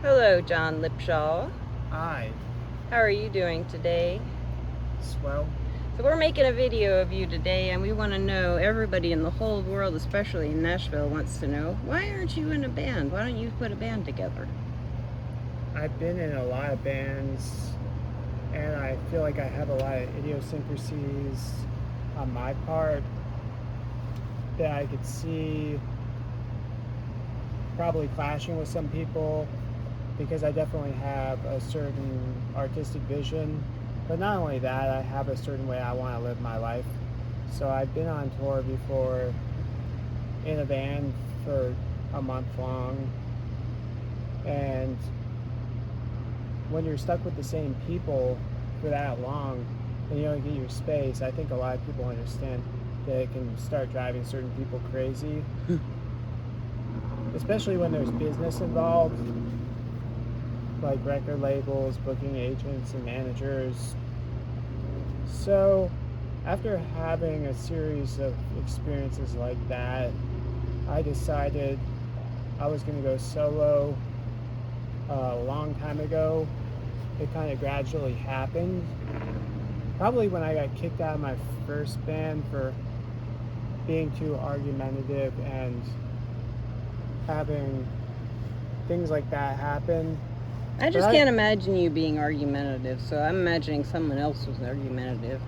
Hello, John Lipshaw. Hi, How are you doing today? swell. So we're making a video of you today, and we want to know, everybody in the whole world, especially in Nashville, wants to know, why aren't you in a band? Why don't you put a band together? I've been in a lot of bands, and I feel like I have a lot of idiosyncrasies on my part that I could see probably clashing with some people because I definitely have a certain artistic vision. But not only that, I have a certain way I want to live my life. So I've been on tour before in a band for a month long, and when you're stuck with the same people for that long and you don't get your space, I think a lot of people understand that it can start driving certain people crazy, especially when there's business involved, like record labels, booking agents, and managers. So, after having a series of experiences like that, I decided I was going to go solo a long time ago. It kind of gradually happened. Probably when I got kicked out of my first band for being too argumentative and having things like that happen. I just can't imagine you being argumentative, so I'm imagining someone else was argumentative.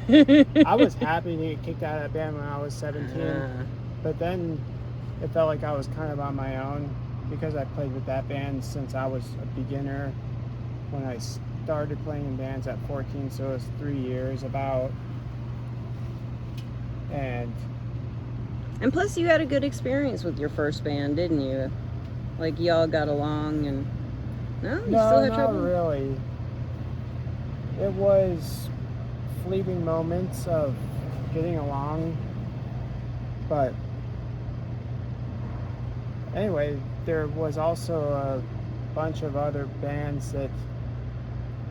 I was happy to get kicked out of that band when I was 17, but then it felt like I was kind of on my own because I played with that band since I was a beginner when I started playing in bands at 14, so it was 3 years about. And plus, you had a good experience with your first band, didn't you? Like, y'all got along and... No? You still had trouble? Not really. It was fleeting moments of getting along, but anyway, there was also a bunch of other bands that,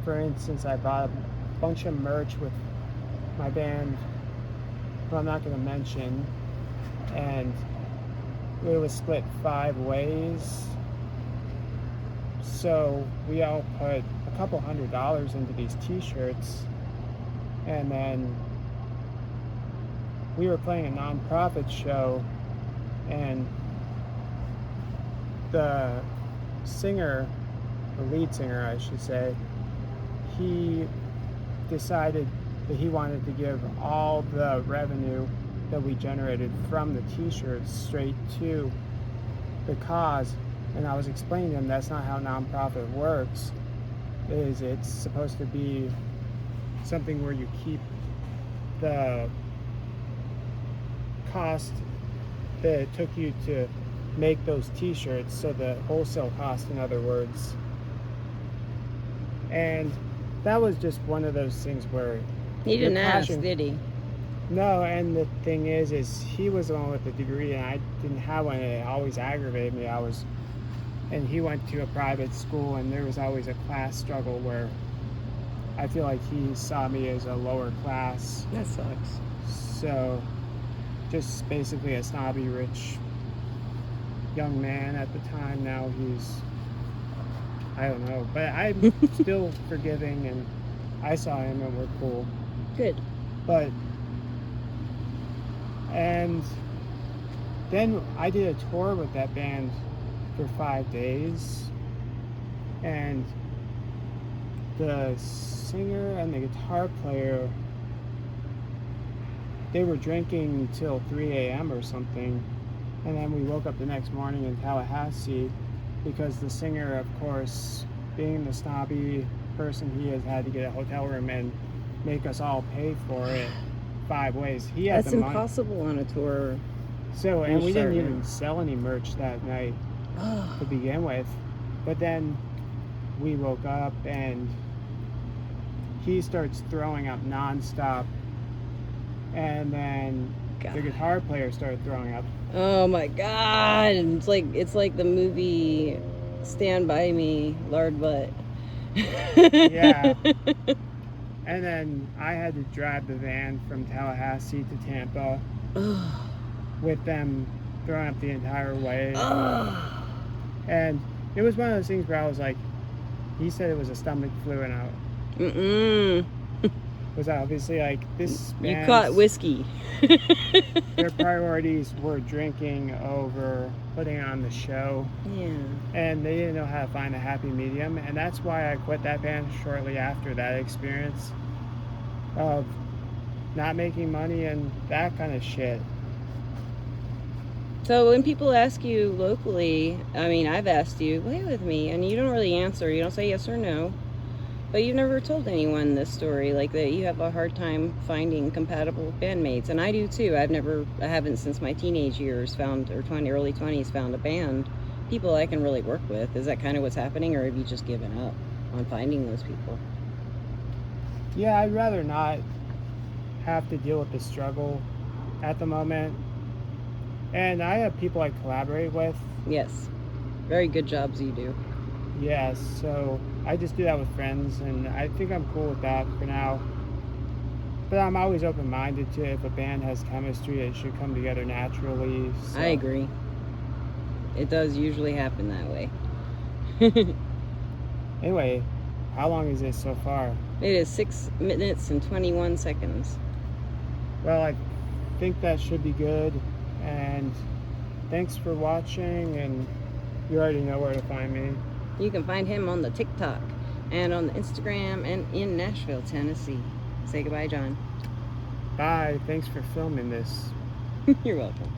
for instance, I bought a bunch of merch with my band, who I'm not going to mention, and it was split 5 ways. So we all put a couple $100s into these t-shirts, and then we were playing a non-profit show, and the singer, the lead singer I should say, he decided that he wanted to give all the revenue that we generated from the t-shirts straight to the cause. And I was explaining to him that's not how nonprofit works. It's supposed to be something where you keep the cost that it took you to make those t-shirts, so the wholesale cost, in other words. And that was just one of those things where he didn't ask, did he? No, and the thing is he was the one with the degree and I didn't have one, and it always aggravated me. And he went to a private school, and there was always a class struggle where I feel like he saw me as a lower class. That sucks. So, just basically a snobby, rich young man at the time. Now he's, I don't know, but I'm still forgiving, and I saw him and we're cool. Good. And then I did a tour with that band for 5 days, and the singer and the guitar player, they were drinking till 3 a.m. or something, and then we woke up the next morning in Tallahassee because the singer, of course, being the snobby person he is, had to get a hotel room and make us all pay for it 5 ways. He had That's impossible on a tour. So, and we didn't even sell any merch that night to begin with. But then we woke up and he starts throwing up nonstop, and then the guitar player started throwing up. Oh my God! It's like the movie Stand By Me, Lard Butt. Yeah. And then I had to drive the van from Tallahassee to Tampa with them throwing up the entire way. And it was one of those things where I was like, he said it was a stomach flu, and I Mm-mm. was obviously like, this You band's, caught whiskey. their priorities were drinking over putting on the show, Yeah. and they didn't know how to find a happy medium, and that's why I quit that band shortly after that experience of not making money and that kind of shit. So when people ask you locally, I mean, I've asked you, play with me, and you don't really answer. You don't say yes or no. But you've never told anyone this story, like that you have a hard time finding compatible bandmates. And I do too. I haven't since my teenage years found, or early 20s, found a band, people I can really work with. Is that kind of what's happening, or have you just given up on finding those people? Yeah, I'd rather not have to deal with the struggle at the moment. And I have people I collaborate with. Yes. Very good jobs you do. Yes, so I just do that with friends, and I think I'm cool with that for now. But I'm always open-minded to if a band has chemistry, it should come together naturally. So. I agree. It does usually happen that way. Anyway, how long is this so far? It is 6 minutes and 21 seconds. Well, I think that should be good. And thanks for watching, and you already know where to find me. You can find him on the TikTok and on the Instagram and in Nashville, Tennessee. Say goodbye, John. Bye. Thanks for filming this. You're welcome.